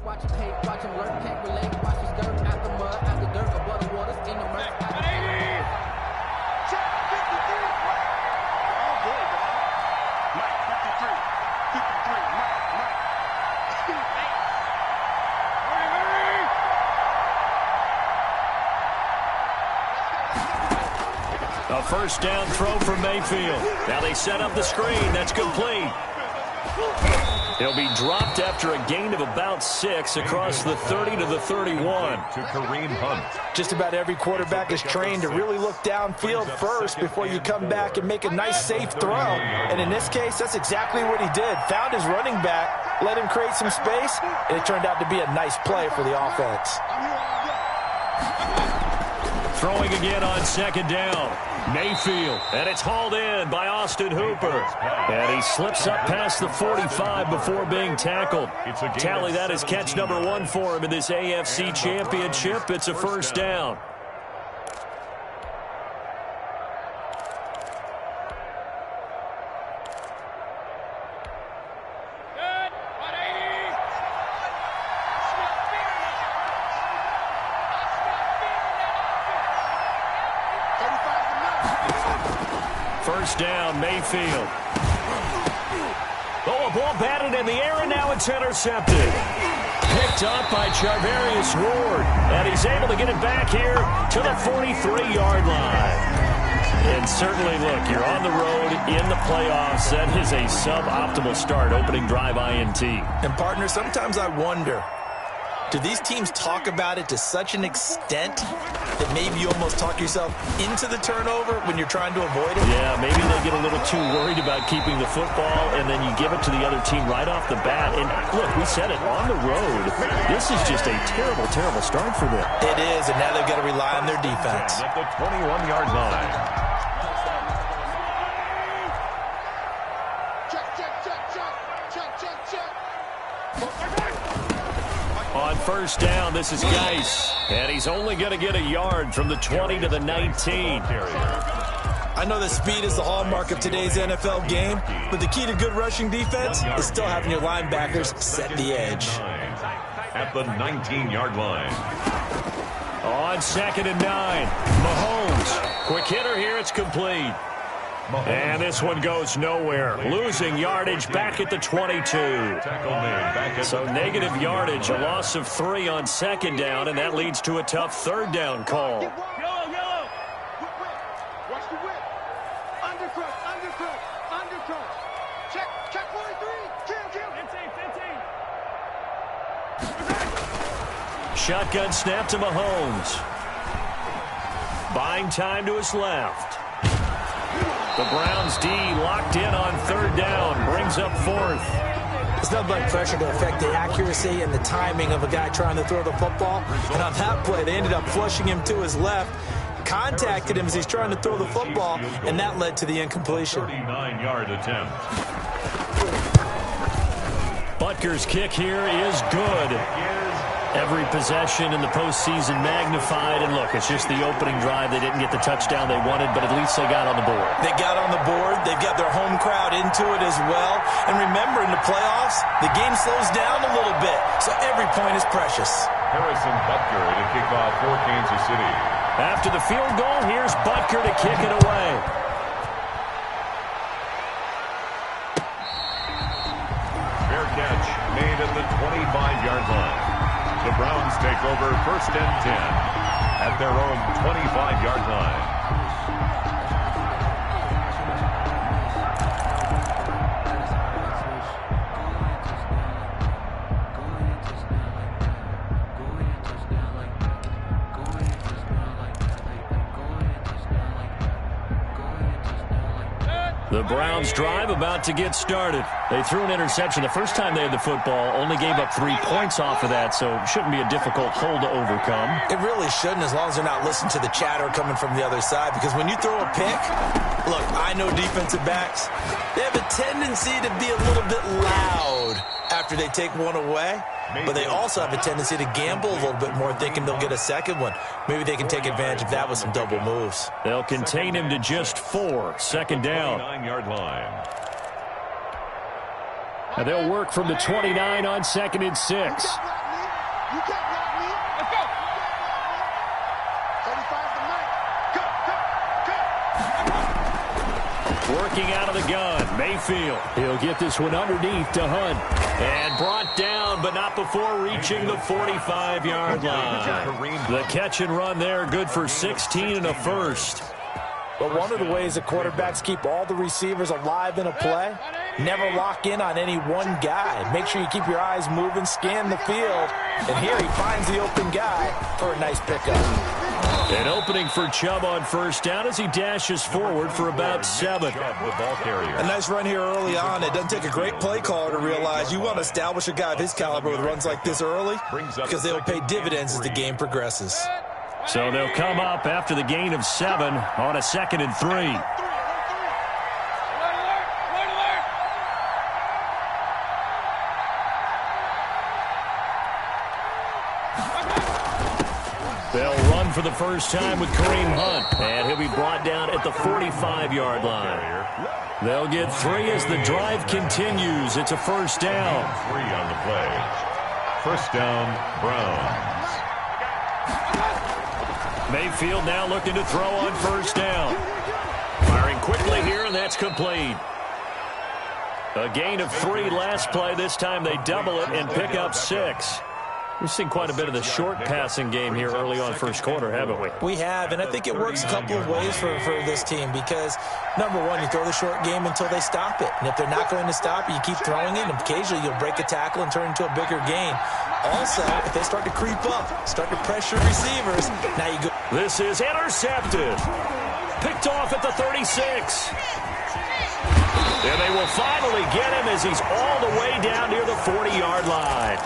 Watch him hate, watch him lurk, can't relate. Watch his dirt, out the mud, out the dirt, above the waters, in the murk. Check 53. Oh, boy, dog. Mike, 53. 53. Mike. A first down throw for Mayfield. Now they set up the screen. That's complete. He'll be dropped after a gain of about 6 across the 30 to the 31. To Kareem Hunt. Just about every quarterback is trained to really look downfield first before you come back and make a nice, safe throw. And in this case, that's exactly what he did. Found his running back, let him create some space, and it turned out to be a nice play for the offense. Throwing again on second down. Mayfield, and it's hauled in by Austin Hooper. And he slips up past the 45 before being tackled. Tally, that is catch number 1 for him in this AFC Championship. It's a first down. First down, Mayfield. Oh, a ball batted in the air, and now it's intercepted. Picked up by Charvarius Ward, and he's able to get it back here to the 43-yard line. And certainly, look, you're on the road in the playoffs. That is a suboptimal start, opening drive INT. And, partner, sometimes I wonder, do these teams talk about it to such an extent that maybe you almost talk yourself into the turnover when you're trying to avoid it? Yeah, maybe they get a little too worried about keeping the football, and then you give it to the other team right off the bat. And, look, we said it, on the road, this is just a terrible, terrible start for them. It is, and now they've got to rely on their defense. At the 21-yard line. On first down, this is Geis, and he's only going to get a yard from the 20 to the 19. I know that speed is the hallmark of today's NFL game, but the key to good rushing defense is still having your linebackers set the edge. At the 19-yard line. On 2nd and 9, Mahomes. Quick hitter here, it's complete. And this one goes nowhere. Losing yardage back at the 22. So negative yardage, a loss of 3 on second down, and that leads to a tough third down call. Yellow. Watch the whip. Undercut. Check 43. Kill. Shotgun snap to Mahomes. Buying time to his left. The Browns D locked in on third down, brings up 4th. It's nothing but pressure to affect the accuracy and the timing of a guy trying to throw the football. And on that play, they ended up flushing him to his left, contacted him as he's trying to throw the football, and that led to the incompletion. 39-yard attempt. Butker's kick here is good. Every possession in the postseason magnified. And look, it's just the opening drive. They didn't get the touchdown they wanted, but at least they got on the board. They got on the board. They've got their home crowd into it as well. And remember, in the playoffs, the game slows down a little bit, so every point is precious. Harrison Butker to kick off for Kansas City. After the field goal, here's Butker to kick it away. Fair catch made at the 25-yard line. The Browns take over 1st and 10 at their own 25-yard line. The Browns drive about to get started. They threw an interception the first time they had the football, only gave up 3 points off of that, so it shouldn't be a difficult hole to overcome. It really shouldn't, as long as they're not listening to the chatter coming from the other side, because when you throw a pick, look, I know defensive backs, they have a tendency to be a little bit loud after they take one away, but they also have a tendency to gamble a little bit more, thinking they'll get a second one. Maybe they can take advantage of that with some double moves. They'll contain him to just 4. Second down. 9-yard line. And they'll work from the 29 on 2nd and 6. You can't block me. Let's go. 35 to Mike. Go. Working out of the gun, Mayfield. He'll get this one underneath to Hunt. And brought down, but not before reaching the 45-yard line. The catch and run there, good for 16 and a first. But one of the ways that quarterbacks keep all the receivers alive in a play, never lock in on any one guy. Make sure you keep your eyes moving, scan the field. And here he finds the open guy for a nice pickup. An opening for Chubb on first down as he dashes forward for about 7. A nice run here early on. It doesn't take a great play caller to realize you want to establish a guy of his caliber with runs like this early because they will pay dividends as the game progresses. So they'll come up after the gain of 7 on a 2nd and 3. They'll run for the first time with Kareem Hunt, and he'll be brought down at the 45-yard line. They'll get 3 as the drive continues. It's a first down. 3 on the play. First down, Browns. Mayfield now looking to throw on first down. Firing quickly here, and that's complete. A gain of 3 last play. This time they double it and pick up 6. We've seen quite a bit of the short passing game here early on first quarter, haven't we? We have, and I think it works a couple of ways for this team because, number one, you throw the short game until they stop it. And if they're not going to stop it, you keep throwing it, and occasionally you'll break a tackle and turn into a bigger gain. Also, if they start to creep up, start to pressure receivers, now you go. This is intercepted. Picked off at the 36. And they will finally get him as he's all the way down near the 40-yard line.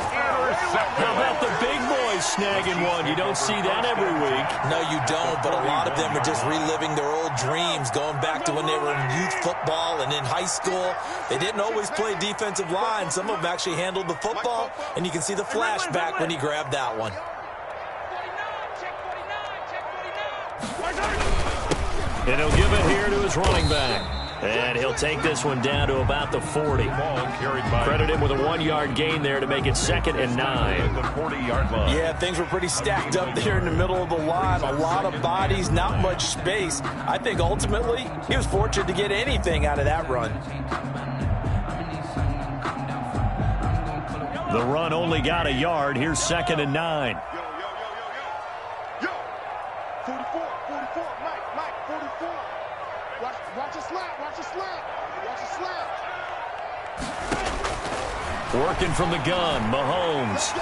How about the big boys snagging one? You don't see that every week. No, you don't, but a lot of them are just reliving their old dreams, going back to when they were in youth football and in high school. They didn't always play defensive line. Some of them actually handled the football, and you can see the flashback when he grabbed that one. And he'll give it here to his running back. And he'll take this one down to about the 40. Credit him with a 1-yard gain there to make it 2nd and 9. The 40-yard line. Yeah, things were pretty stacked up there in the middle of the line. A lot of bodies, not much space. I think ultimately he was fortunate to get anything out of that run. The run only got a yard. Here's 2nd and 9. Yo. 44, Mike, 44. Watch a slap, watch a slap. Working from the gun, Mahomes.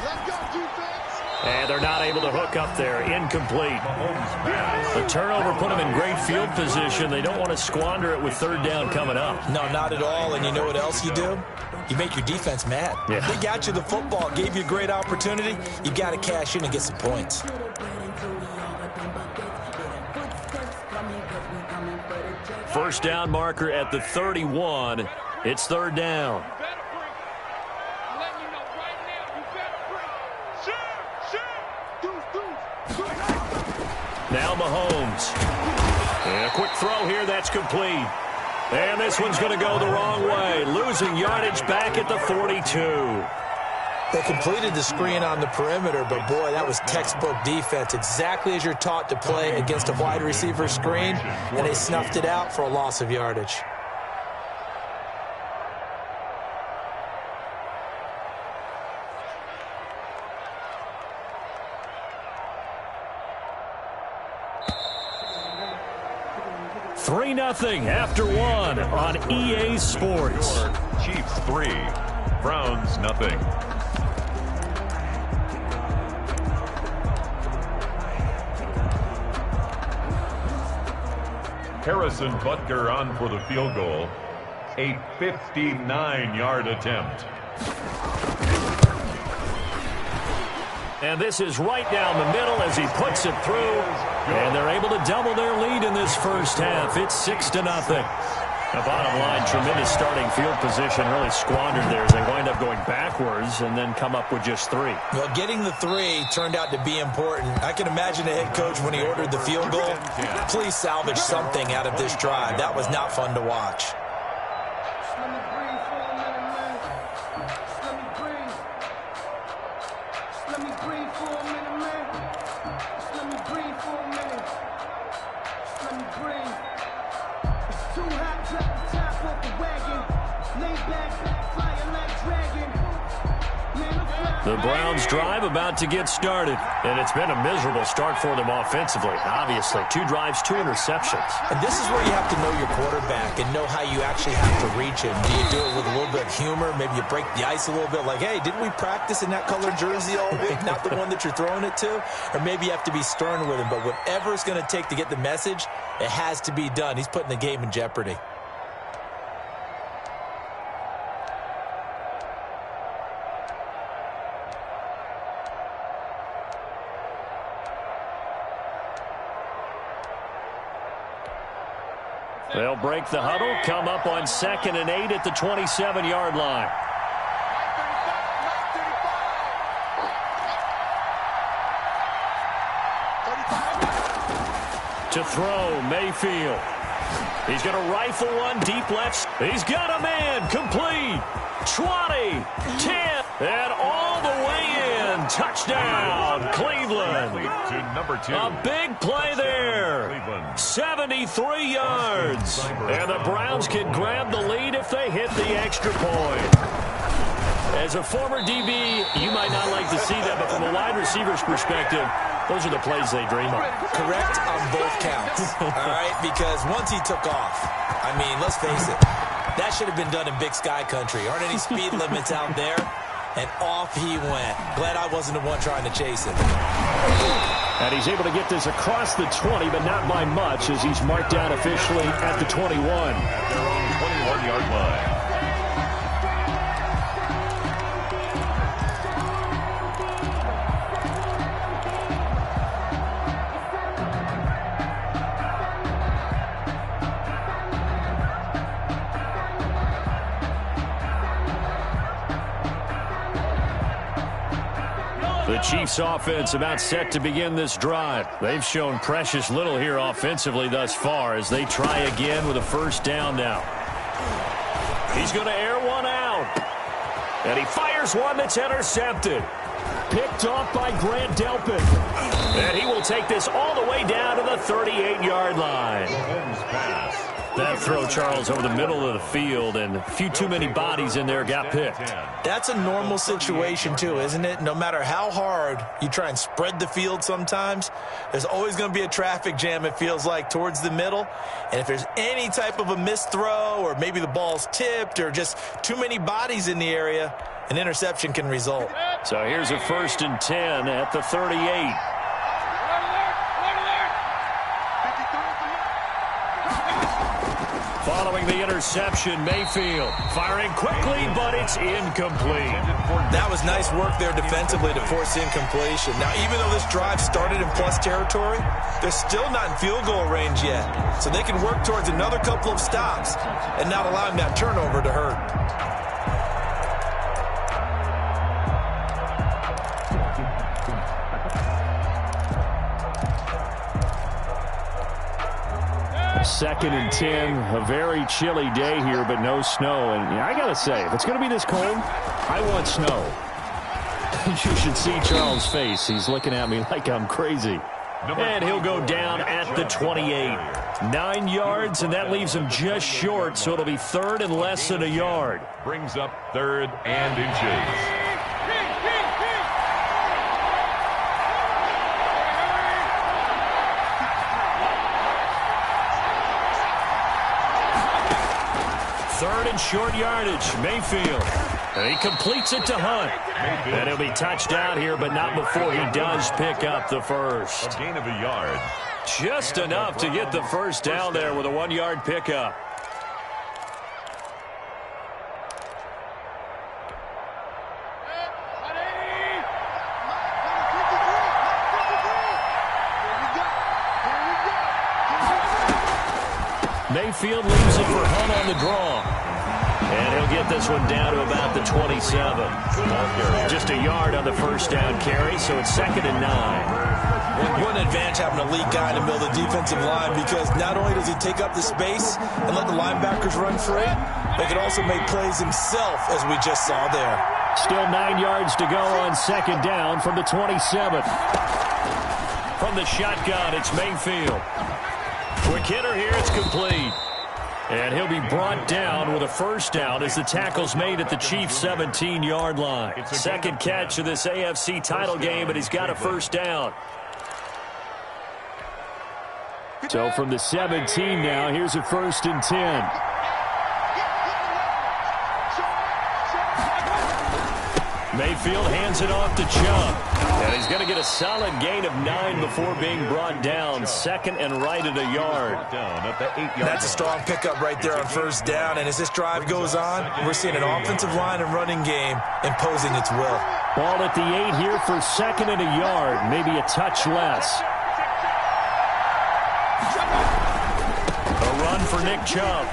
Let's go, defense. And they're not able to hook up there. Incomplete. The turnover put them in great field position. They don't want to squander it with 3rd down coming up. No, not at all. And you know what else you do? You make your defense mad. Yeah. They got you the football, gave you a great opportunity. You got to cash in and get some points. First down marker at the 31. It's 3rd down. Now Mahomes. And a quick throw here, that's complete. And this one's going to go the wrong way. Losing yardage back at the 42. They completed the screen on the perimeter, but boy, that was textbook defense. Exactly as you're taught to play against a wide receiver screen, and they snuffed it out for a loss of yardage. Nothing after 1 on EA Sports. Chiefs 3, Browns nothing. Harrison Butker on for the field goal. A 59-yard attempt. And this is right down the middle as he puts it through. And they're able to double their lead in this first half. It's 6-0. The bottom line, tremendous starting field position, really squandered there as they wind up going backwards and then come up with just 3. Well, getting the 3 turned out to be important. I can imagine the head coach when he ordered the field goal. Please salvage something out of this drive. That was not fun to watch. rain. It's too hot, drop the top off the wagon. Lay back, flying like dragon. The Browns' drive about to get started, and it's been a miserable start for them offensively. Obviously, 2 drives, 2 interceptions. And this is where you have to know your quarterback and know how you actually have to reach him. Do you do it with a little bit of humor? Maybe you break the ice a little bit, like, hey, didn't we practice in that colored jersey all week, not the one that you're throwing it to? Or maybe you have to be stern with him, but whatever it's going to take to get the message, it has to be done. He's putting the game in jeopardy. They'll break the huddle, come up on 2nd and 8 at the 27-yard line. To throw, Mayfield. He's going to rifle one deep left. He's got a man, complete. 20, 10, and all the way in. Touchdown, Cleveland. To number 2. A big play there. 73 yards. And the Browns can grab the lead if they hit the extra point. As a former DB, you might not like to see that, but from a wide receiver's perspective, those are the plays they dream of. Correct on both counts, all right? Because once he took off, I mean, let's face it, that should have been done in Big Sky Country. Aren't any speed limits out there? And off he went. Glad I wasn't the one trying to chase him. And he's able to get this across the 20, but not by much, as he's marked down officially at the 21. At their own 21-yard line. The Chiefs offense about set to begin this drive. They've shown precious little here offensively thus far as they try again with a first down now. He's going to air one out. And he fires one that's intercepted. Picked off by Grant Delpit. And he will take this all the way down to the 38-yard line. That throw, Charles, over the middle of the field, and a few too many bodies in there got picked. That's a normal situation, too, isn't it? No matter how hard you try and spread the field sometimes, there's always going to be a traffic jam, it feels like, towards the middle. And if there's any type of a missed throw, or maybe the ball's tipped, or just too many bodies in the area, an interception can result. So here's a 1st and 10 at the 38. Following the interception, Mayfield firing quickly, but it's incomplete. That was nice work there defensively to force incompletion. Now, even though this drive started in plus territory, they're still not in field goal range yet. So they can work towards another couple of stops and not allowing that turnover to hurt. Second and 10, a very chilly day here, but no snow. And I got to say, if it's going to be this cold, I want snow. You should see Charles' face. He's looking at me like I'm crazy. And he'll go down at the 28. 9 yards, and that leaves him just short, so it'll be 3rd and less than a yard. Brings up 3rd and inches. Third and short yardage, Mayfield. And he completes it to Hunt. And he'll be touchdown here, but not before he does pick up the first. A gain of a yard. Just enough to get the first down there with a 1-yard pickup. Mayfield leaves it for Hunt on the draw. And he'll get this one down to about the 27. Just a yard on the first down carry, so it's 2nd and 9. What an advantage having a lead guy in the middle of the defensive line, because not only does he take up the space and let the linebackers run free, but he can also make plays himself, as we just saw there. Still 9 yards to go on 2nd down from the 27. From the shotgun, it's Mayfield. Quick hitter here. It's complete. And he'll be brought down with a first down as the tackle's made at the Chiefs' 17-yard line. Second catch of this AFC title game, and he's got a first down. So from the 17 now, here's a 1st and 10. Mayfield hands it off to Chubb. And he's going to get a solid gain of 9 before being brought down. Second and right at a yard. That's a strong pickup right there on first down. And as this drive goes on, we're seeing an offensive line and running game imposing its will. Ball at the 8 here for 2nd and a yard. Maybe a touch less. A run for Nick Chubb.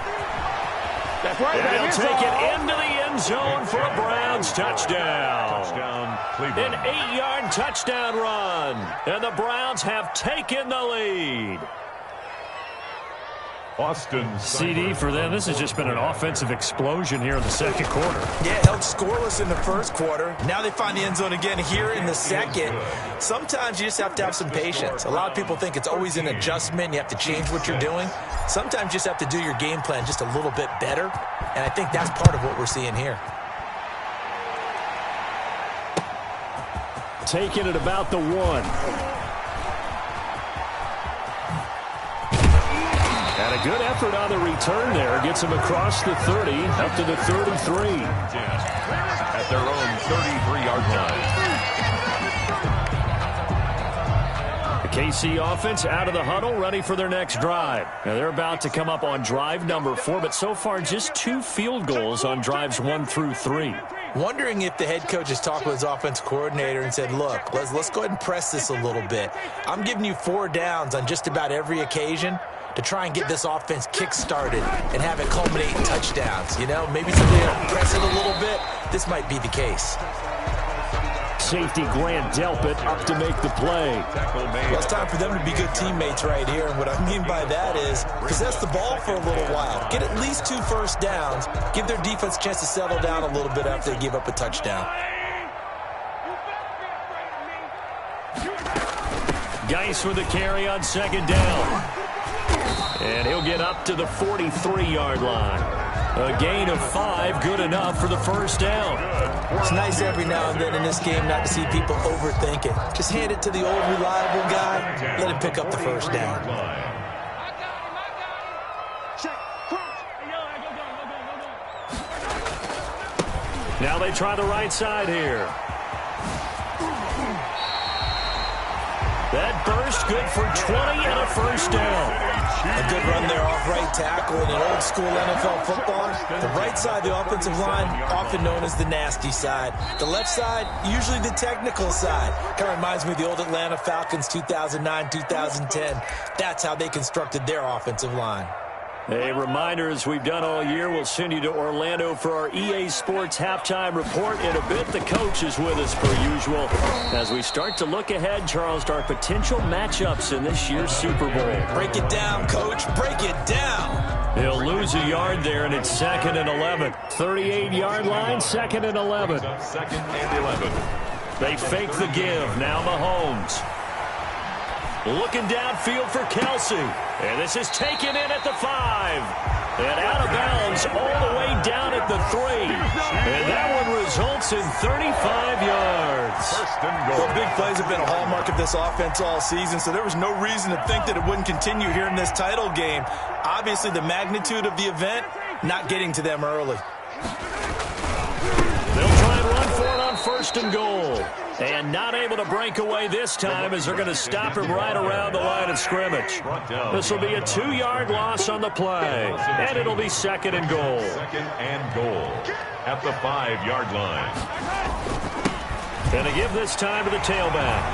That's right. And he'll take it into the end zone for a Browns touchdown. An 8-yard touchdown run. And the Browns have taken the lead. Austin CD for them. This has just been an offensive explosion here in the second quarter. Yeah, held scoreless in the first quarter. Now they find the end zone again here in the second. Sometimes you just have to have some patience. A lot of people think it's always an adjustment. You have to change what you're doing. Sometimes you just have to do your game plan just a little bit better. And I think that's part of what we're seeing here. Taking it about the 1. And a good effort on the return there. Gets him across the 30, up to the 33. At their own 33-yard line. The KC offense out of the huddle, ready for their next drive. Now they're about to come up on drive number 4, but so far just 2 field goals on drives 1 through 3. Wondering if the head coach has talked with his offense coordinator and said, look, let's go ahead and press this a little bit. I'm giving you 4 downs on just about every occasion to try and get this offense kick-started and have it culminate in touchdowns. You know, maybe something to press it a little bit. This might be the case. Safety Grant Delpit up to make the play. Well, it's time for them to be good teammates right here. And what I mean by that is possess the ball for a little while. Get at least 2 first downs. Give their defense a chance to settle down a little bit after they give up a touchdown. Geis with a carry on 2nd down. And he'll get up to the 43-yard line. A gain of 5, good enough for the first down. It's nice every now and then in this game not to see people overthink it. Just hand it to the old reliable guy. Let him pick up the first down. Now they try the right side here. That burst good for 20 and a first down. A good run there off right tackle in an old school NFL football. The right side, the offensive line, often known as the nasty side. The left side, usually the technical side. Kind of reminds me of the old Atlanta Falcons 2009, 2010. That's how they constructed their offensive line. A reminder, as we've done all year, we'll send you to Orlando for our EA Sports halftime report in a bit. The coach is with us per usual as we start to look ahead, Charles, to our potential matchups in this year's Super Bowl. Break it down, coach. Break it down. He'll lose a yard there, and it's 2nd and 11. 38-yard line, 2nd and 11. 2nd and 11. They fake the give. Now Mahomes. Looking downfield for Kelsey. And this is taken in at the 5. And out of bounds all the way down at the 3. And that one results in 35 yards. First and goal. Well, big plays have been a hallmark of this offense all season, so there was no reason to think that it wouldn't continue here in this title game. Obviously, the magnitude of the event not getting to them early. They'll try and run for it on 1st and goal. And not able to break away this time as they're going to stop him right around the line of scrimmage. This will be a 2-yard loss on the play. And it'll be 2nd and goal. 2nd and goal at the 5-yard line. And to give this time to the tailback.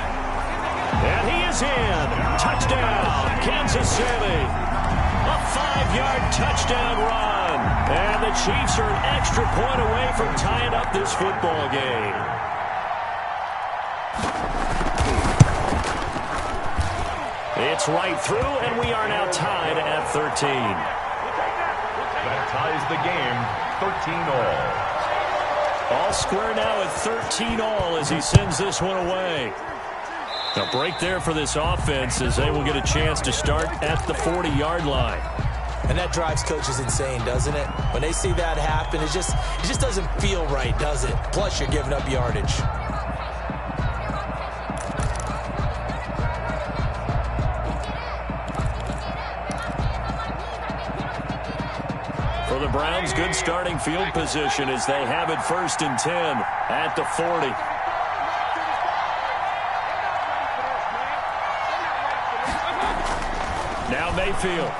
And he is in. Touchdown, Kansas City. A 5-yard touchdown run. And the Chiefs are an extra point away from tying up this football game. It's right through, and we are now tied at 13. That ties the game, 13 all. All square now at 13 all as he sends this one away. A break there for this offense as they will get a chance to start at the 40-yard line. And that drives coaches insane, doesn't it? When they see that happen, it just doesn't feel right, does it? Plus, you're giving up yardage. For the Browns, good starting field position as they have it 1st and 10 at the 40. Now Mayfield.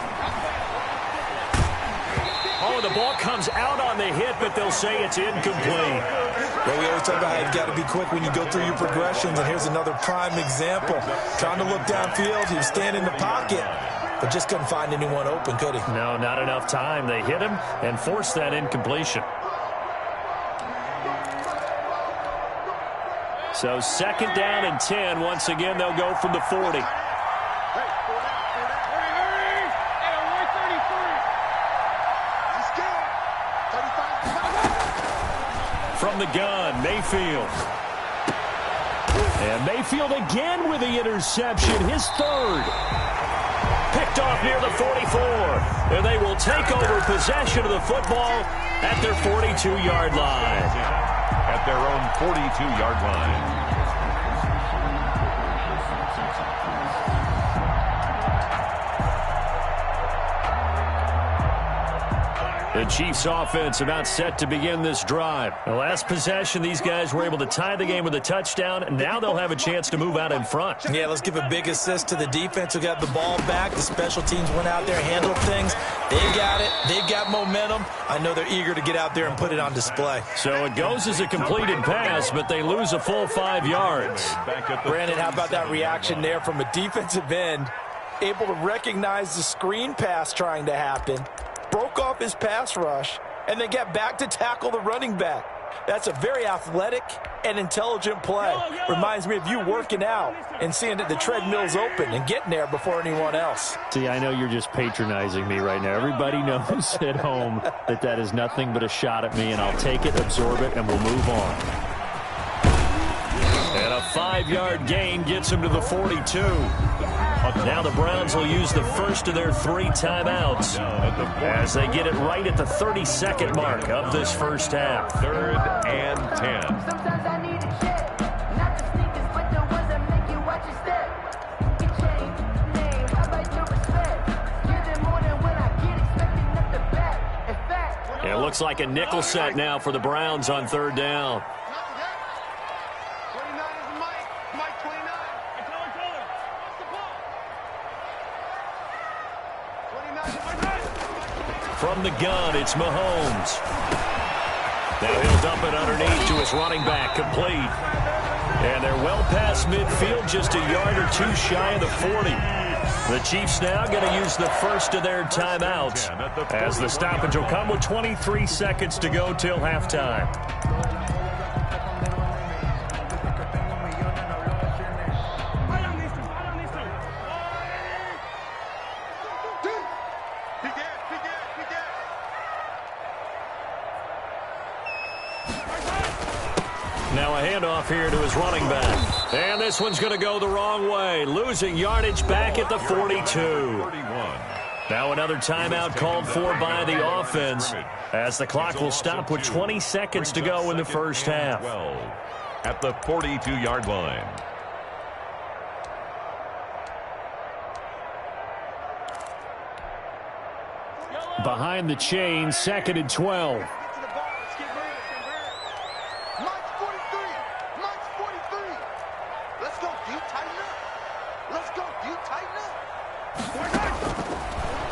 Oh, the ball comes out on the hit, but they'll say it's incomplete. Well, we always talk about how you've got to be quick when you go through your progressions, and here's another prime example. Trying to look downfield, he was standing in the pocket, but just couldn't find anyone open, could he? No, not enough time. They hit him and forced that incompletion. So 2nd down and 10. Once again, they'll go from the 40. From the gun, Mayfield. And Mayfield again with the interception, his 3rd. Picked off near the 44. And they will take over possession of the football at their 42-yard line. At their own 42-yard line. The Chiefs offense about set to begin this drive. The last possession, these guys were able to tie the game with a touchdown, and now they'll have a chance to move out in front. Yeah, let's give a big assist to the defense who got the ball back. The special teams went out there, handled things. They got it. They've got momentum. I know they're eager to get out there and put it on display. So it goes as a completed pass, but they lose a full 5 yards. Brandon, how about that reaction there from a defensive end? Able to recognize the screen pass trying to happen. Broke off his pass rush, and then get back to tackle the running back. That's a very athletic and intelligent play. Reminds me of you working out and seeing that the treadmill's open and getting there before anyone else. See, I know you're just patronizing me right now. Everybody knows at home that that is nothing but a shot at me, and I'll take it, absorb it, and we'll move on. And a 5-yard gain gets him to the 42. Now the Browns will use the first of their 3 timeouts as they get it right at the 32nd mark of this first half. 3rd and 10. Sometimes I need a check, not the sneakers, but the ones that make you watch your step. Get change, name, how about your respect? Give them more than when I get expecting up the back. In fact, It looks like a nickel set now for the Browns on 3rd down. From the gun, it's Mahomes. Now he'll dump it underneath to his running back, complete. And they're well past midfield, just a yard or 2 shy of the 40. The Chiefs now going to use the first of their timeouts as the stoppage will come with 23 seconds to go till halftime. Now a handoff here to his running back. And this one's going to go the wrong way. Losing yardage back at the 42. Now another timeout called for by the offense as the clock will stop with 20 seconds to go in the first half. At the 42-yard line. Behind the chain, 2nd and 12.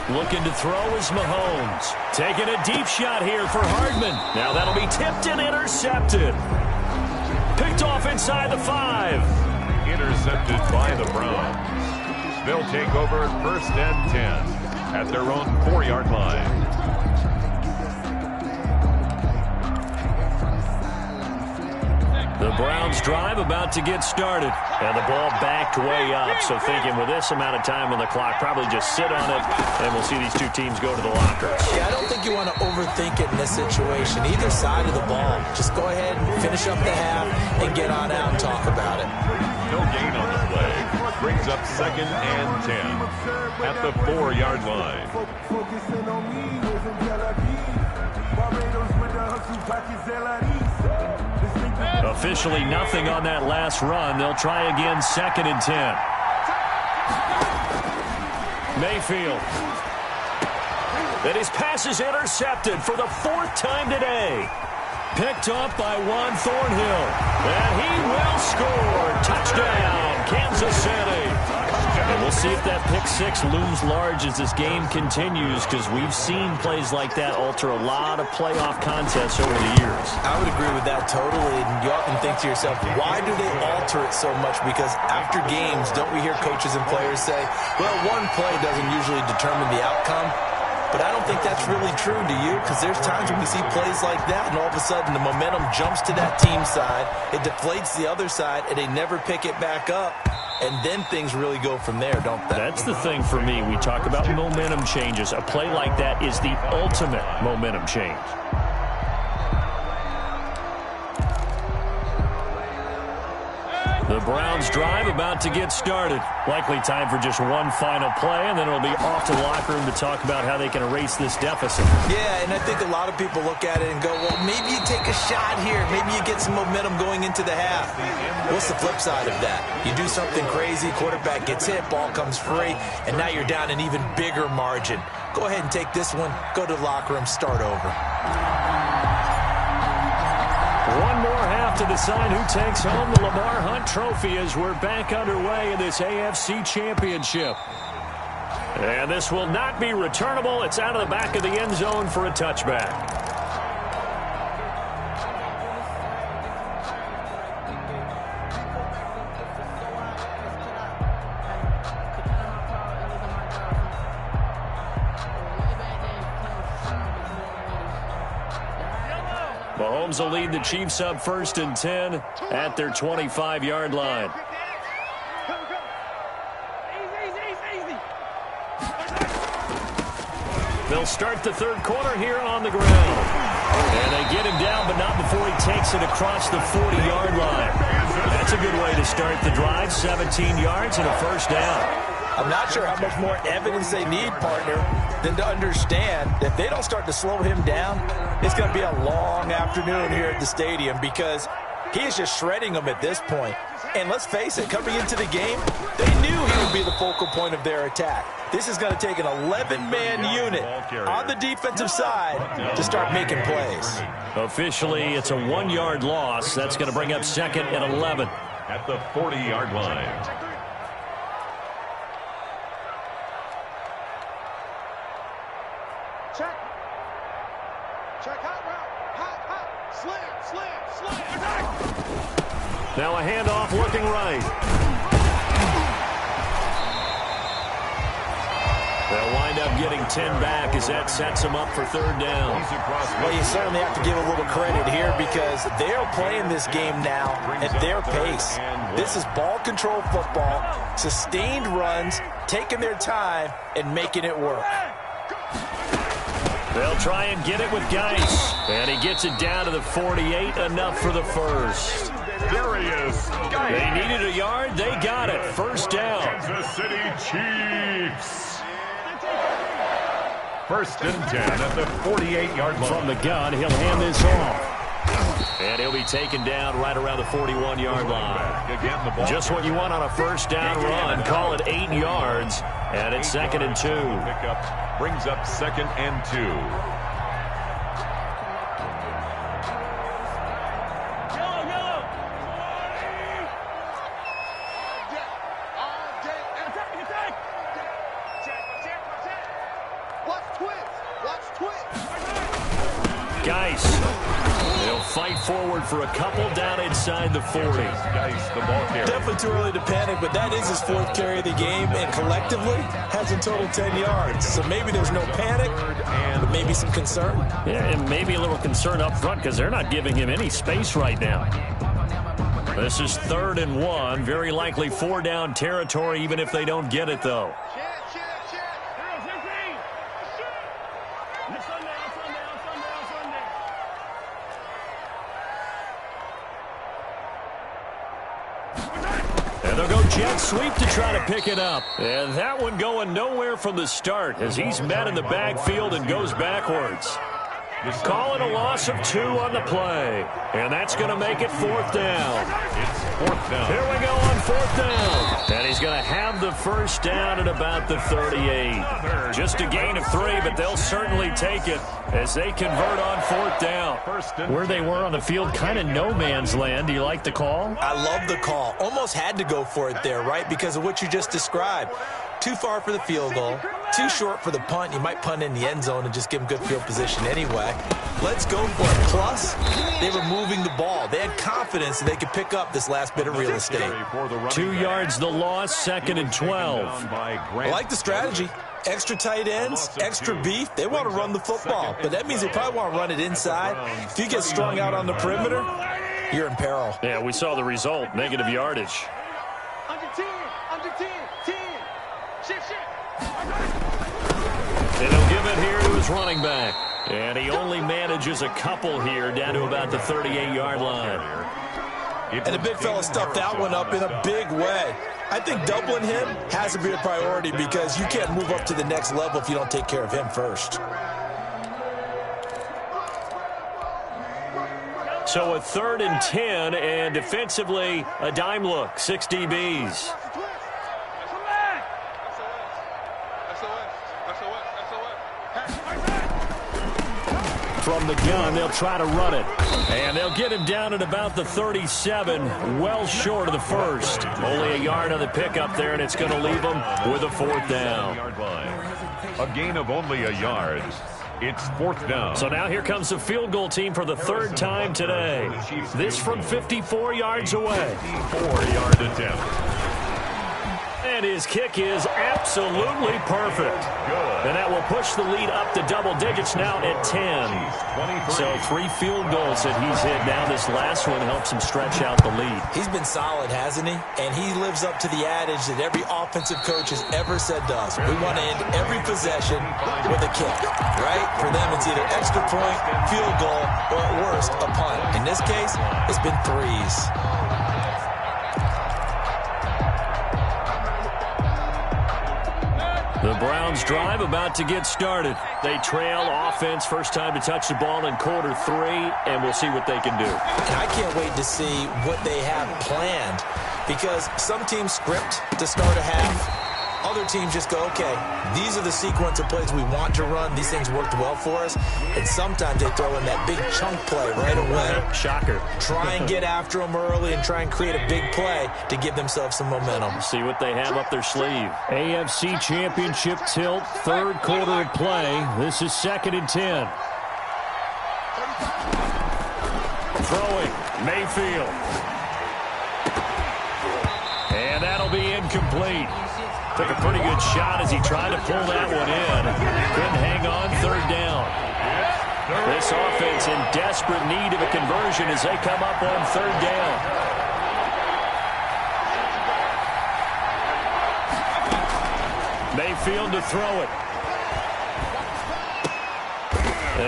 Looking to throw is Mahomes. Taking a deep shot here for Hardman. Now that'll be tipped and intercepted. Picked off inside the 5. Intercepted by the Browns. They'll take over 1st and 10 at their own 4-yard line. The Browns drive about to get started. And the ball backed way up. So thinking with this amount of time on the clock, probably just sit on it, and we'll see these two teams go to the lockers. Yeah, I don't think you want to overthink it in this situation. Either side of the ball. Just go ahead and finish up the half and get on out and talk about it. No gain on the play. Brings up 2nd and 10 at the 4-yard line. Officially nothing on that last run. They'll try again, 2nd and 10. Mayfield. And his pass is intercepted for the 4th time today. Picked up by Juan Thornhill. And he will score. Touchdown, Kansas City. And we'll see if that pick 6 looms large as this game continues, because we've seen plays like that alter a lot of playoff contests over the years. I would agree with that totally. And you often think to yourself, why do they alter it so much? Because after games, don't we hear coaches and players say, well, one play doesn't usually determine the outcome? But I don't think that's really true, do you? Because there's times when we see plays like that, and all of a sudden the momentum jumps to that team side, it deflates the other side, and they never pick it back up. And then things really go from there, don't they? That's the thing for me. We talk about momentum changes. A play like that is the ultimate momentum change. The Browns drive about to get started. Likely time for just one final play, and then it'll be off to the locker room to talk about how they can erase this deficit. Yeah, and I think a lot of people look at it and go, well, maybe you take a shot here. Maybe you get some momentum going into the half. What's the flip side of that? You do something crazy, quarterback gets hit, ball comes free, and now you're down an even bigger margin. Go ahead and take this one, go to the locker room, start over. One more half to decide who takes home the Lamar Hunt Trophy as we're back underway in this AFC Championship. And this will not be returnable. It's out of the back of the end zone for a touchback. Mahomes will lead the Chiefs up 1st and 10 at their 25-yard line. They'll start the 3rd quarter here on the ground. And they get him down, but not before he takes it across the 40-yard line. That's a good way to start the drive. 17 yards and a 1st down. I'm not sure how much more evidence they need, partner, than to understand that if they don't start to slow him down, it's going to be a long afternoon here at the stadium, because he is just shredding them at this point. And let's face it, coming into the game, they knew he would be the focal point of their attack. This is going to take an 11-man unit on the defensive side to start making plays. Officially, it's a 1-yard loss. That's going to bring up 2nd and 11. At the 40-yard line. Now a handoff looking right. They'll wind up getting 10 back as that sets them up for 3rd down. Well, you certainly have to give a little credit here, because they're playing this game now at their pace. This is ball control football, sustained runs, taking their time, and making it work. They'll try and get it with Geis. And he gets it down to the 48, enough for the 1st. There he is. They needed a yard. They got it. 1st down. Kansas City Chiefs. 1st and 10 at the 48-yard line. From the gun, he'll hand this off. And he'll be taken down right around the 41-yard line. Again, the ball. Just what you want on a 1st down run. Call it 8 yards. And it's 2nd and 2. Pickup brings up 2nd and 2. Geis. They'll fight forward for a couple down inside the 40. Geis, the ball carrier. Definitely too early to panic, but that is his 4th carry of the game, and collectively has a total 10 yards. So maybe there's no panic, but maybe some concern. Yeah, and maybe a little concern up front, because they're not giving him any space right now. This is 3rd and 1. Very likely 4-down territory, even if they don't get it, though. jet sweep to try to pick it up. And that one going nowhere from the start as he's met in the backfield and goes backwards. Calling a loss of 2 on the play. And that's going to make it 4th down. It's 4th down. Here we go on 4th down. And he's going to have the first down at about the 38. Just a gain of 3, but they'll certainly take it as they convert on 4th down. Where they were on the field, kind of no man's land. Do you like the call? I love the call. Almost had to go for it there, right? Because of what you just described. Too far for the field goal. Too short for the punt. You might punt in the end zone and just give them good field position anyway. Let's go for it. Plus, they were moving the ball. They had confidence that they could pick up this last bit of real estate. 2 yards the loss, 2nd and 12. I like the strategy. Extra tight ends, extra beef. They want to run the football, but that means they probably want to run it inside. If you get strung out on the perimeter, you're in peril. Yeah, we saw the result, negative yardage. Under 10, under 10, 10. Shift. And he'll give it here to his running back. And he only manages a couple here down to about the 38-yard line. And the big fella stuffed that one up in a big way. I think doubling him has to be a priority because you can't move up to the next level if you don't take care of him first. So a 3rd and 10, and defensively, a dime look, 6 DBs. From the gun, they'll try to run it. And they'll get him down at about the 37, well short of the first. Only a yard on the pickup there, and it's going to leave them with a 4th down. A gain of only a yard. It's 4th down. So now here comes the field goal team for the 3rd time today. This from 54 yards away. 4-yard attempt. And his kick is absolutely perfect. And that will push the lead up to double digits now at 10. So 3 field goals that he's hit. Now this last one helps him stretch out the lead. He's been solid, hasn't he? And he lives up to the adage that every offensive coach has ever said to us. We want to end every possession with a kick, right? For them, it's either extra point, field goal, or at worst, a punt. In this case, it's been 3s. The Browns drive about to get started. They trail offense, first time to touch the ball in quarter 3, and we'll see what they can do. And I can't wait to see what they have planned because some teams script to start a half. Other teams just go, okay, these are the sequence of plays we want to run. These things worked well for us. And sometimes they throw in that big chunk play right away. Shocker. Try and get after them early and try and create a big play to give themselves some momentum. See what they have up their sleeve. AFC Championship tilt, 3rd quarter of play. This is 2nd and 10. Throwing, Mayfield. And that'll be incomplete. Took a pretty good shot as he tried to pull that one in. Couldn't hang on, 3rd down. This offense in desperate need of a conversion as they come up on 3rd down. Mayfield to throw it.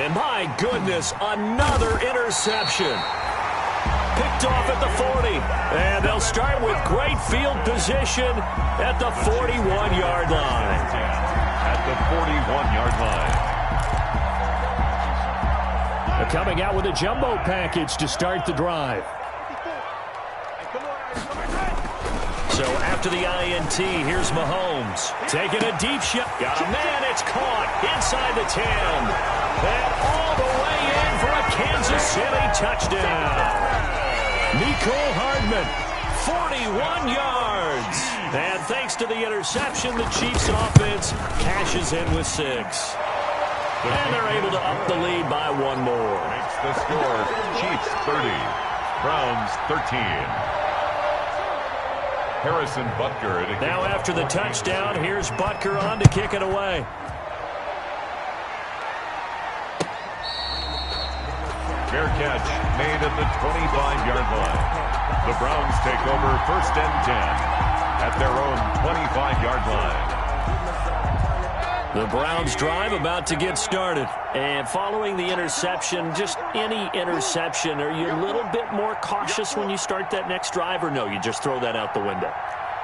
And my goodness, another interception. Picked off at the 40. And they'll start with great field position at the 41-yard line. At the 41-yard line. They're coming out with a jumbo package to start the drive. So after the INT, here's Mahomes. Taking a deep shot. Got a man, it's caught inside the 10. And all the way in for a Kansas City touchdown. Nicole Hardman, 41 yards. And thanks to the interception, the Chiefs offense cashes in with 6. And they're able to up the lead by 1 more. Makes the score Chiefs 30, Browns 13. Harrison Butker. Now after the touchdown, here's Butker on to kick it away. Fair catch made at the 25-yard line. The Browns take over 1st and 10 at their own 25-yard line. The Browns drive about to get started. And following the interception, just any interception, are you a little bit more cautious when you start that next drive, or no, you just throw that out the window?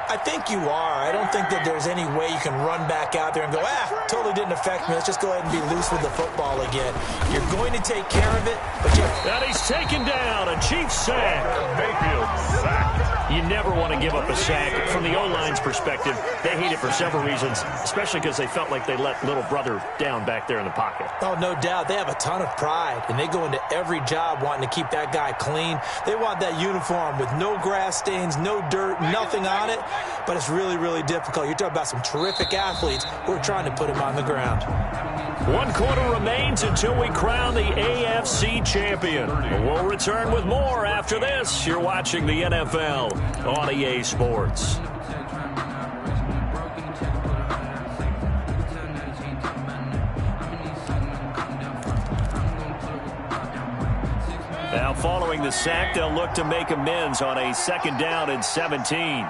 I think you are. I don't think that there's any way you can run back out there and go, totally didn't affect me. Let's just go ahead and be loose with the football again. You're going to take care of it, but And he's taken down. A Chiefs sack. Mayfield sacked. You never want to give up a sack. From the O-line's perspective, they hate it for several reasons, especially because they felt like they let little brother down back there in the pocket. Oh, no doubt. They have a ton of pride, and they go into every job wanting to keep that guy clean. They want that uniform with no grass stains, no dirt, nothing on it, but it's really, really difficult. You're talking about some terrific athletes who are trying to put him on the ground. 1 quarter remains until we crown the AFC champion. We'll return with more after this. You're watching the NFL on EA Sports. Now, following the sack, they'll look to make amends on a 2nd down and 17.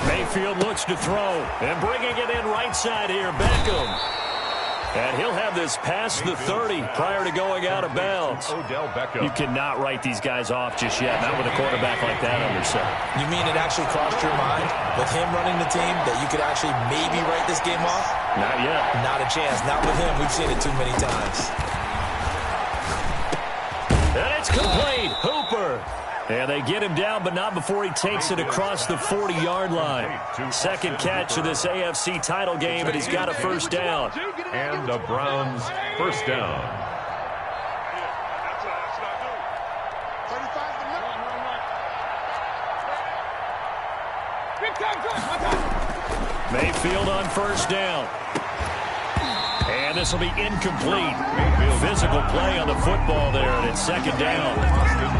Mayfield looks to throw, and bringing it in right side here, Beckham. And he'll have this past the 30 prior to going out of bounds. Odell Beckham. You cannot write these guys off just yet, not with a quarterback like that under center. You mean it actually crossed your mind with him running the team that you could actually maybe write this game off? Not yet. Not a chance. Not with him. We've seen it too many times. And it's complete. Hooper. And they get him down, but not before he takes it across the 40-yard line. 2nd catch of this AFC title game, and he's got a 1st down. And the Browns' 1st down. Mayfield on 1st down. And this will be incomplete. Physical play on the football there, and it's 2nd down.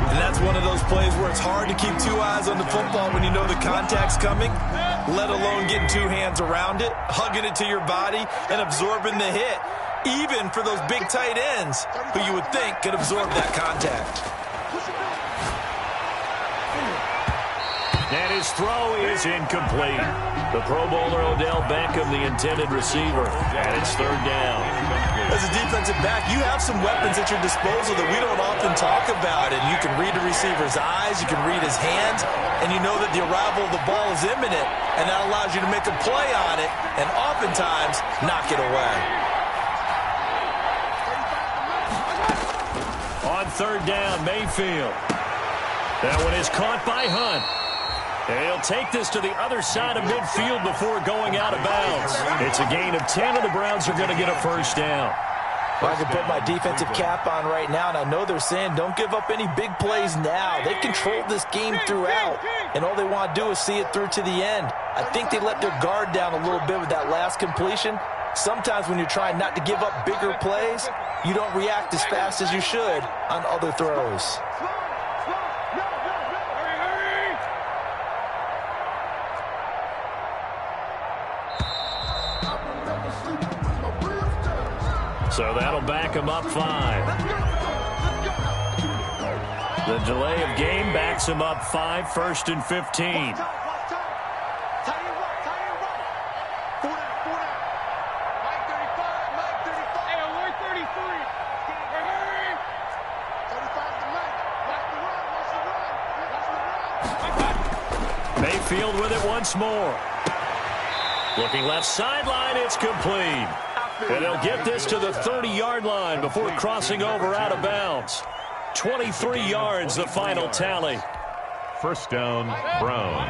And that's one of those plays where it's hard to keep 2 eyes on the football when you know the contact's coming, let alone getting 2 hands around it, hugging it to your body, and absorbing the hit, even for those big tight ends who you would think could absorb that contact. And his throw is incomplete. The Pro Bowler Odell Beckham, the intended receiver, and it's 3rd down. As a defensive back, you have some weapons at your disposal that we don't often talk about, and you can read the receiver's eyes, you can read his hands, and you know that the arrival of the ball is imminent, and that allows you to make a play on it, and oftentimes knock it away. On 3rd down, Mayfield. That one is caught by Hunt. And he'll take this to the other side of midfield before going out of bounds. It's a gain of 10, and the Browns are going to get a 1st down. Well, I can put my defensive cap on right now, and I know they're saying don't give up any big plays now. They controlled this game throughout, and all they want to do is see it through to the end. I think they let their guard down a little bit with that last completion. Sometimes when you're trying not to give up bigger plays, you don't react as fast as you should on other throws. So that'll back him up 5. The delay of game backs him up 5, 1st and 15. Mayfield with it once more. Looking left sideline, it's complete. And they'll get this to the 30-yard line before crossing over out of bounds. 23 yards, the final tally. 1st down, Browns.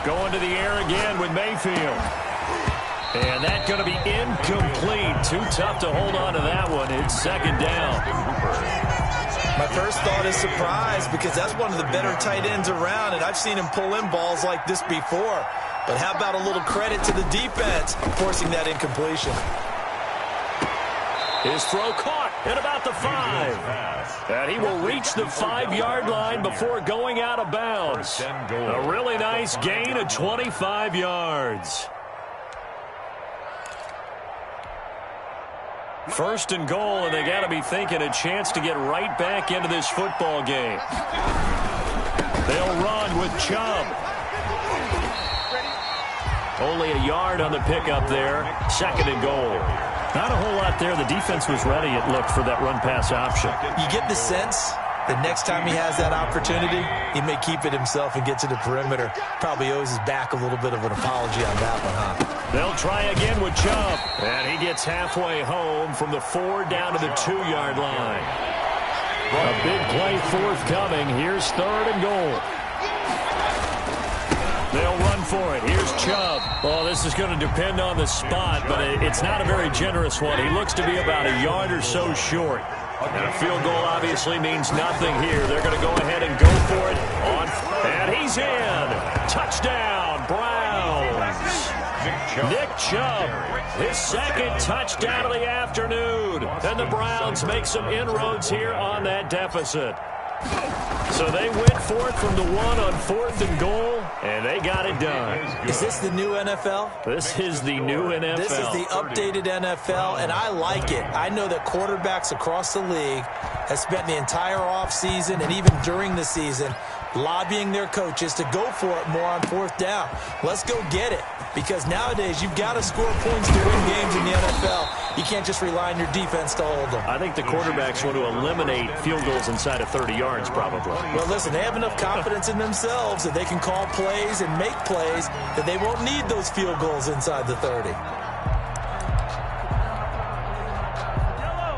Going to the air again with Mayfield. And that's going to be incomplete. Too tough to hold on to that one. It's 2nd down. My first thought is surprise, because that's one of the better tight ends around, and I've seen him pull in balls like this before. But how about a little credit to the defense forcing that incompletion? His throw caught at about the 5. And he will reach the 5-yard line before going out of bounds. A really nice gain of 25 yards. 1st and goal, and they got to be thinking a chance to get right back into this football game. They'll run with Chubb. Only a yard on the pickup there. 2nd and goal. Not a whole lot there. The defense was ready, it looked, for that run-pass option. You get the sense that next time he has that opportunity, he may keep it himself and get to the perimeter. Probably owes his back a little bit of an apology on that one, huh? They'll try again with Chubb. And he gets halfway home from the 4 down to the 2-yard line. A big play forthcoming. Here's 3rd and goal. They'll run for it. Here's Chubb. Oh, this is going to depend on the spot, but it's not a very generous one. He looks to be about a yard or so short. And a field goal obviously means nothing here. They're going to go ahead and go for it. And he's in. Touchdown, Browns. Nick Chubb, his 2nd touchdown of the afternoon. And the Browns make some inroads here on that deficit. So they went for it from the 1 on 4th and goal, and they got it done. Is this the new NFL? This is the new NFL. This is the updated NFL, and I like it. I know that quarterbacks across the league have spent the entire offseason and even during the season lobbying their coaches to go for it more on 4th down. Let's go get it, because nowadays you've got to score points to win games in the NFL. You can't just rely on your defense to hold them. I think the quarterbacks want to eliminate field goals inside of 30 yards probably. Well, listen, they have enough confidence in themselves that they can call plays and make plays that they won't need those field goals inside the 30.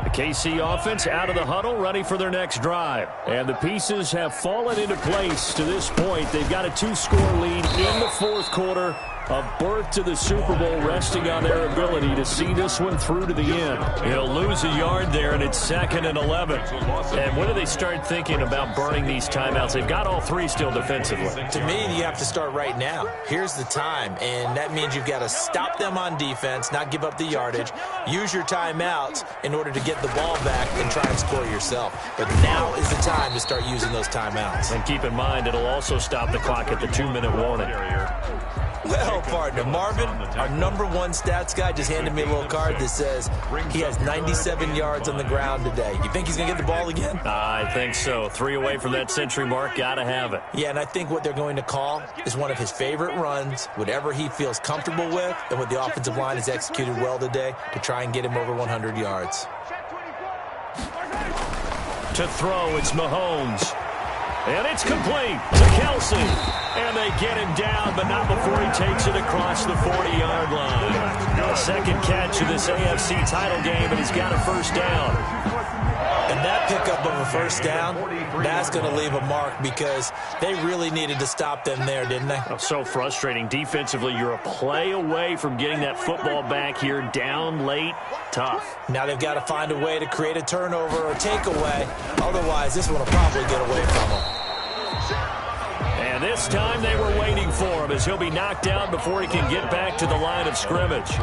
The KC offense out of the huddle, ready for their next drive. And the pieces have fallen into place to this point. They've got a 2-score lead in the 4th quarter. A berth to the Super Bowl resting on their ability to see this one through to the end. He'll lose a yard there, and it's 2nd and 11. And when do they start thinking about burning these timeouts? They've got all 3 still defensively. To me, you have to start right now. Here's the time, and that means you've got to stop them on defense, not give up the yardage, use your timeouts in order to get the ball back and try and score yourself. But now is the time to start using those timeouts. And keep in mind, it'll also stop the clock at the 2-minute warning. Well, partner, Marvin, our #1 stats guy, just handed me a little card that says he has 97 yards on the ground today. You think he's going to get the ball again? I think so. 3 away from that century mark. Got to have it. Yeah, and I think what they're going to call is one of his favorite runs, whatever he feels comfortable with, and what the offensive line has executed well today to try and get him over 100 yards. To throw, it's Mahomes. And it's complete to Kelsey. And they get him down, but not before he takes it across the 40-yard line. A 2nd catch of this AFC title game, and he's got a 1st down. And that pickup of a 1st down, that's going to leave a mark because they really needed to stop them there, didn't they? Oh, so frustrating. Defensively, you're a play away from getting that football back here down late. Tough. Now they've got to find a way to create a turnover or takeaway. Otherwise, this one will probably get away from them. And this time they were waiting for him as he'll be knocked down before he can get back to the line of scrimmage.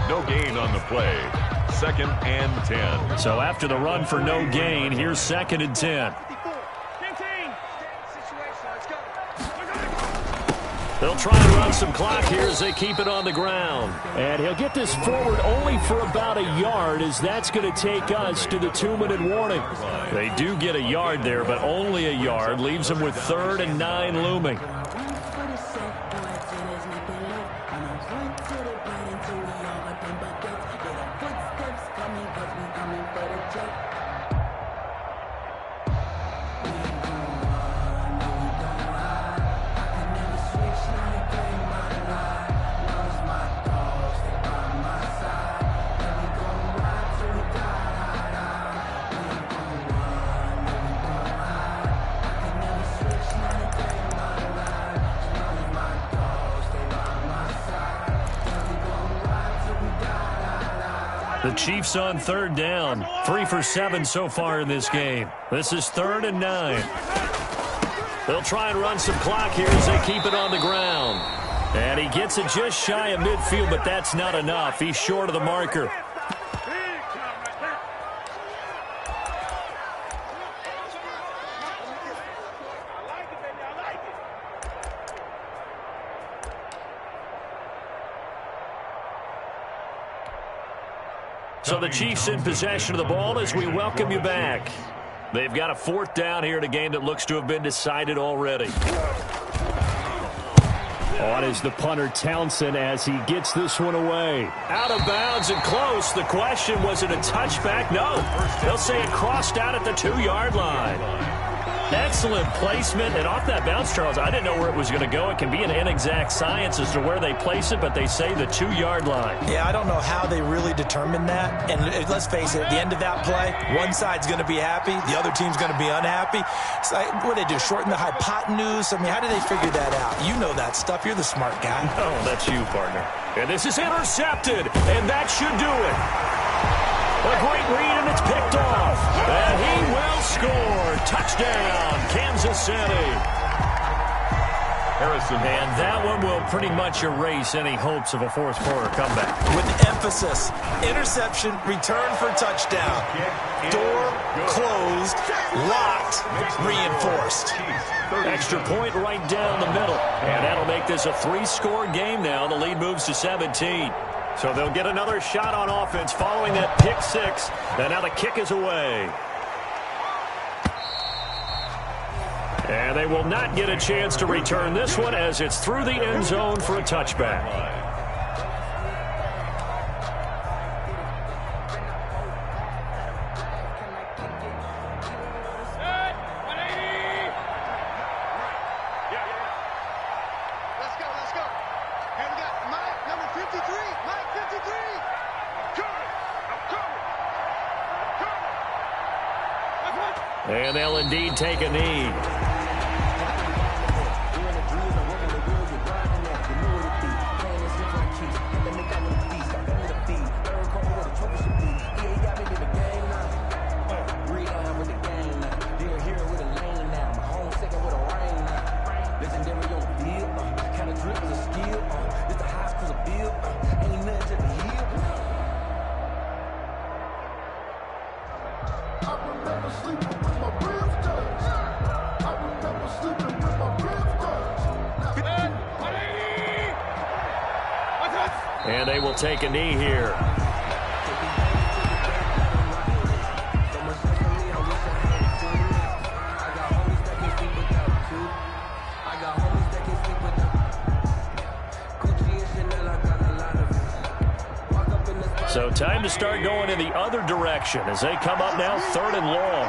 No gain on the play. 2nd and 10. So after the run for no gain, here's 2nd and 10. They'll try and run some clock here as they keep it on the ground. And he'll get this forward only for about a yard, as that's going to take us to the 2-minute warning. They do get a yard there, but only a yard. Leaves them with 3rd and 9 looming. The Chiefs on 3rd down. 3 for 7 so far in this game. This is 3rd and 9. They'll try and run some clock here as they keep it on the ground. And he gets it just shy of midfield, but that's not enough. He's short of the marker. So the Chiefs in possession of the ball as we welcome you back. They've got a 4th down here in a game that looks to have been decided already. On is the punter Townsend as he gets this one away. Out of bounds and close. The question, was it a touchback? No. They'll say it crossed out at the 2-yard line. Excellent placement. And off that bounce, Charles, I didn't know where it was going to go. It can be an inexact science as to where they place it, but they say the 2-yard line. Yeah, I don't know how they really determined that. And let's face it, at the end of that play, one side's going to be happy, the other team's going to be unhappy. So what do they do, shorten the hypotenuse? I mean, how do they figure that out? You know that stuff. You're the smart guy. Oh, that's you, partner. And this is intercepted, and that should do it. A great read, and it's picked off. And he will score. Touchdown, Kansas City. Harrison. And that one will pretty much erase any hopes of a fourth-quarter comeback. With emphasis, interception, return for touchdown. Door closed, locked, reinforced. Extra point right down the middle. And that'll make this a 3-score game now. The lead moves to 17. So they'll get another shot on offense following that pick 6. And now the kick is away. And they will not get a chance to return this one as it's through the end zone for a touchback. And they'll indeed take a knee. And they will take a knee here. So time to start going in the other direction as they come up now 3rd and long.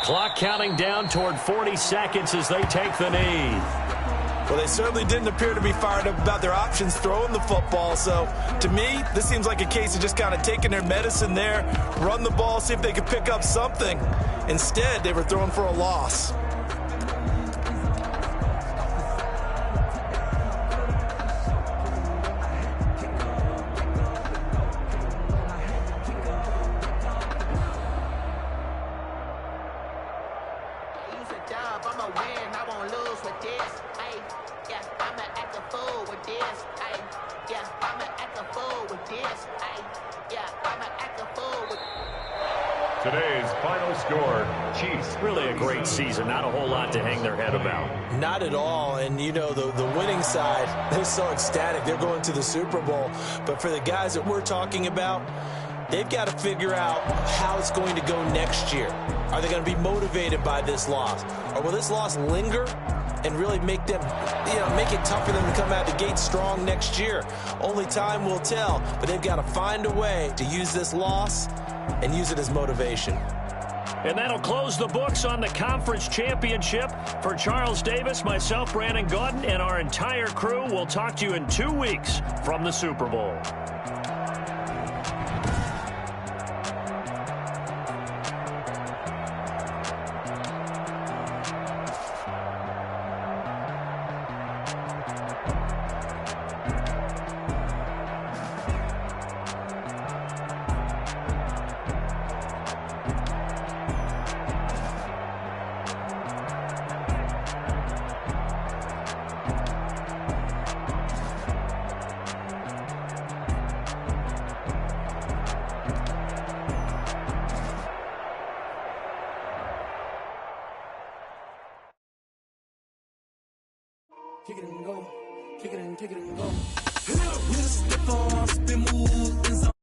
Clock counting down toward 40 seconds as they take the knee. Well, they certainly didn't appear to be fired up about their options throwing the football. So, to me, this seems like a case of just kind of taking their medicine there, run the ball, see if they could pick up something. Instead, they were throwing for a loss. Today's final score, Chiefs. Really a great season. Not a whole lot to hang their head about. Not at all. And, you know, the winning side, they're so ecstatic. They're going to the Super Bowl. But for the guys that we're talking about, they've got to figure out how it's going to go next year. Are they going to be motivated by this loss? Or will this loss linger and really make them, make it tough for them to come out the gate strong next year? Only time will tell. But they've got to find a way to use this loss and use it as motivation. And that'll close the books on the conference championship. For Charles Davis, myself, Brandon Gaudin, and our entire crew, we'll talk to you in 2 weeks from the Super Bowl. Kick it and go. With a stiff arm, spin move,